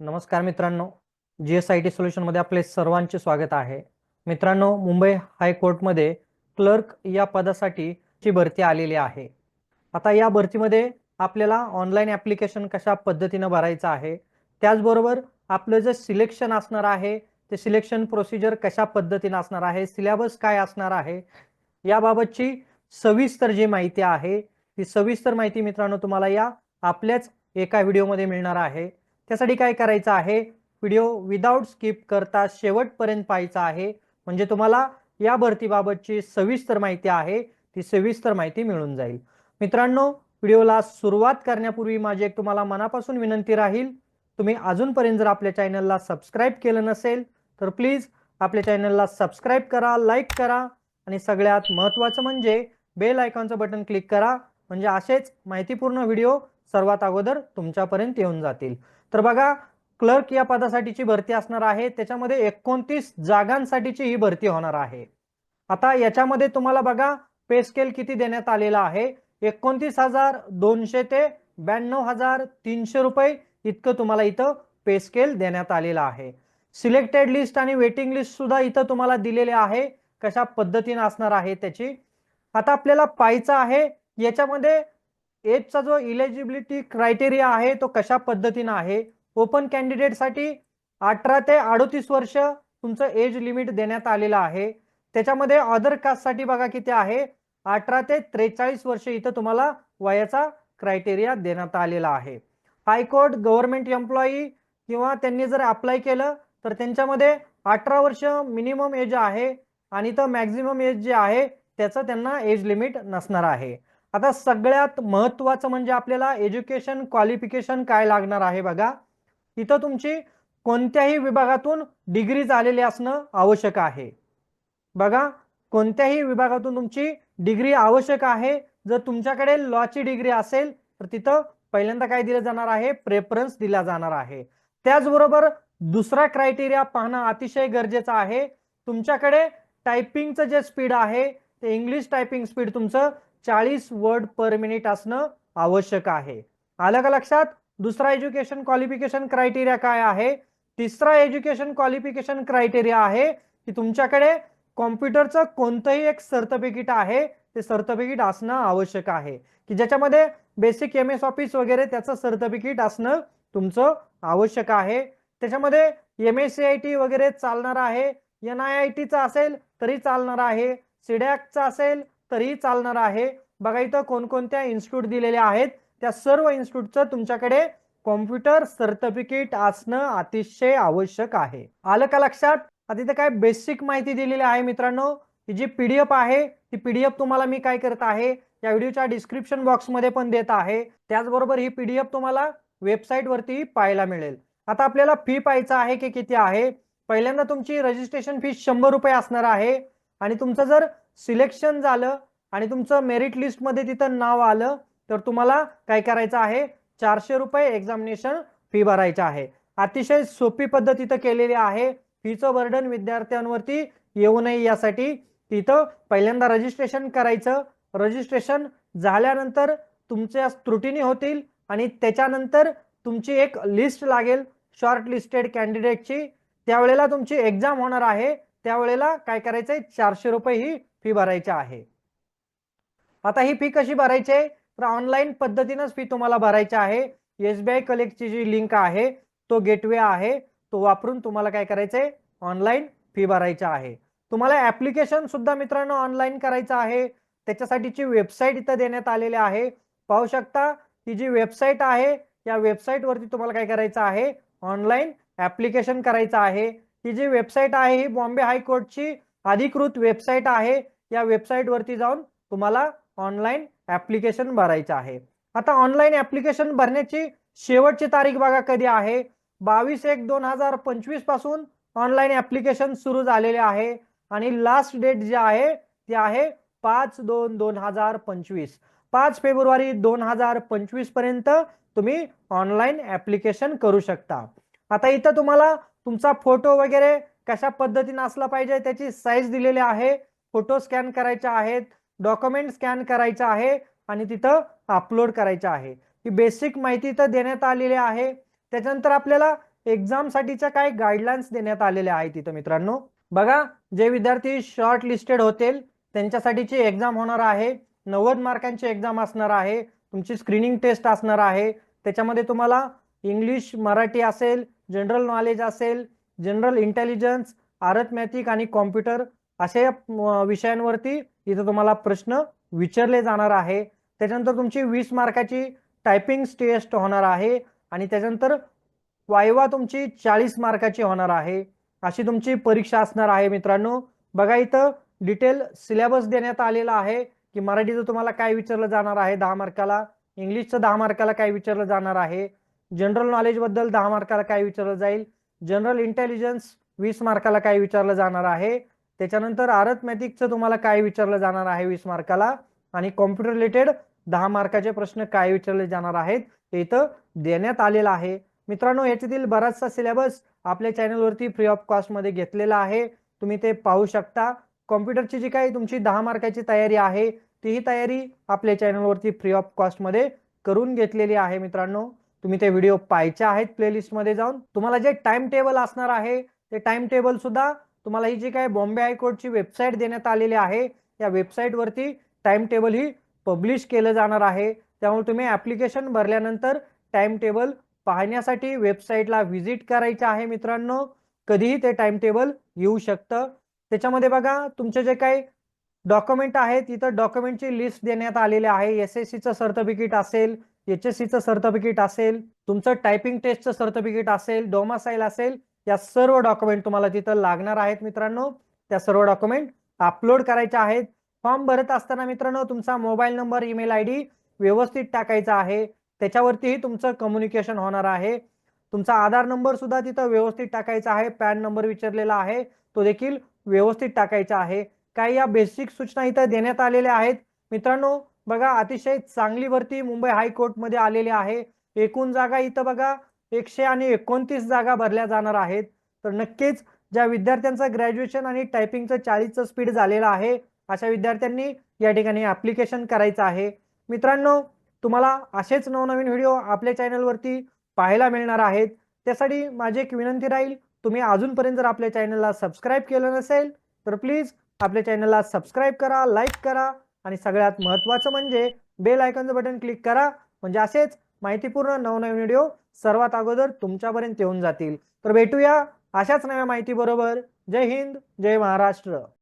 नमस्कार मित्रांनो, GSIT solution मध्ये आपले सर्वांचे स्वागत आहे. मित्रांनो, मुंबई हायकोर्टमध्ये क्लर्क या पदासाठी ची भरती आलेली आहे. आता या भरतीमध्ये आपल्याला ऑनलाईन ॲप्लिकेशन कशा पद्धतीने भरायचं आहे, त्याचबरोबर आपलं जे सिलेक्शन असणार आहे ते सिलेक्शन प्रोसिजर कशा पद्धतीने असणार आहे, सिलेबस काय असणार आहे, याबाबतची सविस्तर जी माहिती आहे ती सविस्तर माहिती मित्रांनो तुम्हाला या आपल्याच एका व्हिडिओमध्ये मिळणार आहे. त्यासाठी काय करायचं आहे, व्हिडिओ विदाउट स्किप करता शेवटपर्यंत पाहायचा आहे, म्हणजे तुम्हाला या भरतीबाबतची सविस्तर माहिती आहे ती सविस्तर माहिती मिळून जाईल. मित्रांनो, व्हिडिओला सुरुवात करण्यापूर्वी माझी एक तुम्हाला मनापासून विनंती राहील, तुम्ही अजूनपर्यंत जर आपल्या चॅनलला सबस्क्राईब केलं नसेल तर प्लीज आपल्या चॅनलला सबस्क्राईब करा, लाईक करा आणि सगळ्यात महत्त्वाचं म्हणजे बेल आयकॉनचं बटन क्लिक करा, म्हणजे असेच माहितीपूर्ण व्हिडिओ सर्वात अगोदर तुमच्यापर्यंत येऊन जातील. तर बघा, क्लर्क या पदासाठीची भरती असणार आहे, त्याच्यामध्ये 29 जागांसाठीची ही भरती होणार आहे. आता याच्यामध्ये तुम्हाला बघा पे स्केल किती देण्यात आलेला आहे, 29,200 ते 92,300 रुपये इतकं तुम्हाला इथं पे स्केल देण्यात आलेला आहे. सिलेक्टेड लिस्ट आणि वेटिंग लिस्ट सुद्धा इथं तुम्हाला दिलेले आहे, कशा पद्धतीने असणार आहे त्याची. आता आपल्याला पाहायचं आहे याच्यामध्ये एजचा जो इलिजिबिलिटी क्रायटेरिया आहे तो कशा पद्धतीने आहे. ओपन कॅन्डिडेट साठी 18 ते 38 वर्ष तुमचं एज लिमिट देण्यात आलेलं आहे. त्याच्यामध्ये अदर कास्ट साठी बघा किती आहे, 18 ते 43 वर्ष इथं तुम्हाला वयाचा क्रायटेरिया देण्यात आलेला आहे. हायकोर्ट गव्हर्नमेंट एम्प्लॉई किंवा त्यांनी जर अप्लाय केलं तर त्यांच्यामध्ये 18 वर्ष मिनिमम एज आहे आणि तर मॅक्झिमम एज जे आहे त्याचं त्यांना एज लिमिट नसणार आहे. आता सगळ्यात महत्त्वाचं म्हणजे आपल्याला एज्युकेशन क्वालिफिकेशन काय लागणार आहे बघा. इथं तुमची कोणत्याही विभागातून डिग्री झालेली असणं आवश्यक आहे. बघा, कोणत्याही विभागातून तुमची डिग्री आवश्यक आहे. जर तुमच्याकडे लॉची डिग्री असेल तर तिथं पहिल्यांदा काय दिलं जाणार आहे, प्रेफरन्स दिला जाणार आहे. त्याचबरोबर दुसरा क्रायटेरिया पाहणं अतिशय गरजेचं आहे. तुमच्याकडे टायपिंगचं जे स्पीड आहे ते इंग्लिश टायपिंग स्पीड तुमचं 40 वर्ड पर मिनिट असणं आवश्यक आहे. आलं का लक्षात? दुसरा एज्युकेशन क्वालिफिकेशन क्रायटेरिया काय आहे, तिसरा एज्युकेशन क्वालिफिकेशन क्रायटेरिया आहे की तुमच्याकडे कॉम्प्युटरचं कोणतंही एक सर्टिफिकेट आहे ते सर्टिफिकेट असणं आवश्यक आहे, की ज्याच्यामध्ये बेसिक MS ऑफिस वगैरे त्याचं सर्टिफिकेट असणं तुमचं आवश्यक आहे. त्याच्यामध्ये MSCIT वगैरे चालणार आहे, NIITचं असेल तरी चालणार आहे, सिडॅकचं असेल तरी चालणार आहे. बघा इथं कोणकोणत्या इन्स्टिट्यूट दिलेले आहेत, त्या सर्व इन्स्टिट्यूटचं तुमच्याकडे कॉम्प्युटर सर्टिफिकेट असणं अतिशय आवश्यक आहे. आलं का लक्षात? आता इथे काय बेसिक माहिती दिलेली आहे मित्रांनो. ही जी PDF आहे ती PDF तुम्हाला मी काय करत आहे या व्हिडिओच्या डिस्क्रिप्शन बॉक्समध्ये पण देत आहे. त्याचबरोबर ही PDF तुम्हाला वेबसाईट वरती पाहायला मिळेल. आता आपल्याला फी पाहायचं आहे की किती आहे. पहिल्यांदा तुमची रजिस्ट्रेशन फी 100 रुपये असणार आहे आणि तुमचं जर सिलेक्शन झालं आणि तुमचं मेरिट लिस्ट मध्ये तिथं नाव आलं तर तुम्हाला काय करायचं आहे, 400 रुपये एक्झामिनेशन फी भरायची आहे. अतिशय सोपी पद्धत इथं केलेली आहे. फीचं बर्डन विद्यार्थ्यांवरती येऊ नये यासाठी तिथं पहिल्यांदा रजिस्ट्रेशन करायचं. रजिस्ट्रेशन झाल्यानंतर तुमच्या त्रुटीने होतील आणि त्याच्यानंतर तुमची एक लिस्ट लागेल शॉर्ट लिस्टेड कॅन्डिडेटची. त्यावेळेला तुमची एक्झाम होणार आहे, त्यावेळेला काय करायचंय, 400 रुपये ही फी भरायची आहे. आता ही फी कशी भरायची आहे, तर ऑनलाईन पद्धतीनेच फी तुम्हाला भरायची आहे. SBI कलेक्टची जी लिंक आहे तो गेटवे आहे, तो वापरून तुम्हाला काय करायचंय, ऑनलाईन फी भरायची आहे. तुम्हाला ऍप्लिकेशन सुद्धा मित्रांनो ऑनलाईन करायचं आहे. त्याच्यासाठीची वेबसाईट इथं देण्यात आलेली आहे, पाहू शकता. ही जी वेबसाईट आहे या वेबसाईट वरती तुम्हाला काय करायचं आहे, ऑनलाईन ऍप्लिकेशन करायचं आहे. ही जी वेबसाईट आहे ही बॉम्बे हायकोर्टची अधिकृत वेबसाईट आहे. या वेबसाईट वरती जाऊन तुम्हाला ऑनलाईन ऍप्लिकेशन भरायचं आहे. आता ऑनलाईन ऍप्लिकेशन भरण्याची शेवटची तारीख बघा कधी आहे, 22/1/2025 पासून ऑनलाईन ऍप्लिकेशन सुरू झालेले आहे आणि लास्ट डेट जी आहे ती आहे 5/2/2025. 5 फेब्रुवारी 2025 पर्यंत तुम्ही ऑनलाईन ऍप्लिकेशन करू शकता. आता इथं तुम्हाला तुमचा फोटो वगैरे कशा पद्धतीने असला पाहिजे त्याची साईज दिलेली आहे. फोटो स्कॅन करायचे आहेत, डॉक्युमेंट स्कॅन करायचं आहे आणि तिथं अपलोड करायचं आहे. ही बेसिक माहिती इथं देण्यात आलेली आहे. त्याच्यानंतर आपल्याला एक्झाम साठीच्या काय गाईडलाईन्स देण्यात आलेल्या आहेत तिथं मित्रांनो. बघा, जे विद्यार्थी शॉर्ट लिस्टेड होतील त्यांच्यासाठीची एक्झाम होणार आहे. 90 मार्कांची एक्झाम असणार आहे. तुमची स्क्रीनिंग टेस्ट असणार आहे. त्याच्यामध्ये तुम्हाला इंग्लिश, मराठी असेल, जनरल नॉलेज असेल, जनरल इंटेलिजन्स, अरिथमॅटिक आणि कॉम्प्युटर अशा विषयांवरती इथं तुम्हाला प्रश्न विचारले जाणार आहे. त्याच्यानंतर तुमची 20 मार्काची टायपिंग टेस्ट होणार आहे आणि त्याच्यानंतर वायवा तुमची 40 मार्काची होणार आहे. अशी तुमची परीक्षा असणार आहे मित्रांनो. बघा, इथं डिटेल सिलेबस देण्यात आलेला आहे की मराठीचं तुम्हाला काय विचारलं जाणार आहे 10 मार्काला, इंग्लिशचं 10 मार्काला काय विचारलं जाणार आहे, जनरल नॉलेज बद्दल 10 मार्काला काय विचारलं जाईल, जनरल इंटेलिजन्स 20 मार्काला काय विचारलं जाणार आहे, त्याच्यानंतर अरिथमॅटिकचं तुम्हाला काय विचारलं जाणार आहे 20 मार्काला आणि कॉम्प्युटर रिलेटेड 10 मार्काचे प्रश्न काय विचारले जाणार आहेत ते इथं देण्यात आलेलं आहे. मित्रांनो, याच्यातील बराचसा सिलेबस आपल्या चॅनलवरती फ्री ऑफ कॉस्ट मध्ये घेतलेला आहे. तुम्ही ते पाहू शकता. कॉम्प्युटरची जी काही तुमची 10 मार्काची तयारी आहे तीही तयारी आपल्या चॅनलवरती फ्री ऑफ कॉस्ट मध्ये करून घेतलेली आहे मित्रांनो. तुम्ही ते व्हिडिओ पाहायचे आहेत प्लेलिस्ट मध्ये जाऊन. तुम्हाला जे टाइम टेबल असणार आहे ते टाइम टेबल सुद्धा तुम्हाला ही जी काही बॉम्बे हायकोर्टची वेबसाईट देण्यात आलेली आहे या वेबसाईट वरती टाइम टेबल ही पब्लिश केलं जाणार आहे. त्यामुळे तुम्ही ऍप्लिकेशन भरल्यानंतर टाइम टेबल पाहण्यासाठी वेबसाईटला व्हिजिट करायचं आहे मित्रांनो. कधीही ते टाइम टेबल येऊ शकतं. त्याच्यामध्ये बघा, तुमचे जे काही डॉक्युमेंट आहेत इथं डॉक्युमेंटची लिस्ट देण्यात आलेली आहे. एसएससीचं सर्टिफिकेट असेल, एचएससीचं सर्टिफिकेट असेल, तुमचं टायपिंग टेस्टचं सर्टिफिकेट असेल, डोमासाईल असेल, या सर्व डॉक्युमेंट तुम्हाला तिथं लागणार आहेत मित्रांनो. त्या सर्व डॉक्युमेंट अपलोड करायचे आहेत. फॉर्म भरत असताना मित्रांनो तुमचा मोबाईल नंबर, ईमेल आयडी व्यवस्थित टाकायचा आहे. त्याच्यावरतीही तुमचं कम्युनिकेशन होणार आहे. तुमचा आधार नंबर सुद्धा तिथं व्यवस्थित टाकायचा आहे. पॅन नंबर विचारलेला आहे तो देखील व्यवस्थित टाकायचा आहे. काही या बेसिक सूचना इथं देण्यात आलेल्या आहेत मित्रांनो. बघा, अतिशय चांगली भरती मुंबई हायकोर्ट मध्ये आलेली आहे. एकूण जागा इथं बघा 129 जागा भरल्या जाणार आहेत. तर नक्कीच ज्या विद्यार्थ्यांचं ग्रॅज्युएशन आणि टायपिंगचं 40चं स्पीड झालेलं आहे अशा विद्यार्थ्यांनी या ठिकाणी ऍप्लिकेशन करायचं आहे. मित्रांनो, तुम्हाला असेच नवनवीन व्हिडिओ आपल्या चॅनलवरती पाहायला मिळणार आहेत. त्यासाठी माझी एक विनंती राहील, तुम्ही अजूनपर्यंत जर आपल्या चॅनलला सबस्क्राईब केलं नसेल तर प्लीज आपल्या चॅनलला सबस्क्राईब करा, लाईक करा आणि सगळ्यात महत्त्वाचं म्हणजे बेल आयकॉनचं बटन क्लिक करा. म्हणजे असेच माहितीपूर्ण नवनवीन व्हिडिओ सर्वात अगोदर तुमच्यापर्यंत येऊन जातील. तर भेटूया अशाच नव्या माहिती बरोबर. जय हिंद, जय महाराष्ट्र.